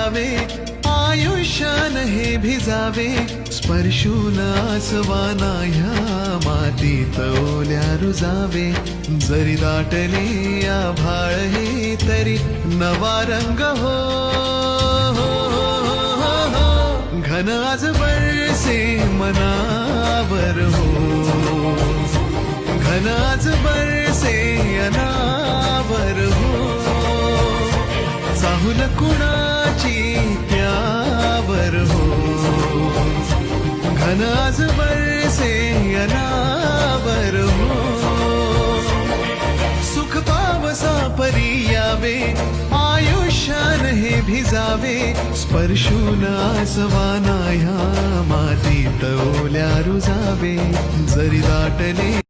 यावे, आयुष्यान हे भिजावे, स्पर्शून आसवाना ह्या मातीत ओल्या रुजावे. जरी दाटले आभाळ हे तरी नवा रंग हो, घन आज बरसे मनावर हो, घन आज बरसे अनावर हो. चाहूल कुणाची त्यावर हो, घन आज बरसे अनावर हो. सुख पावसा परी यावे, आयुष्यान हे भिजावे, स्पर्शून आसवाना ह्या मातीत ओल्या रुजावे. जरी दाटले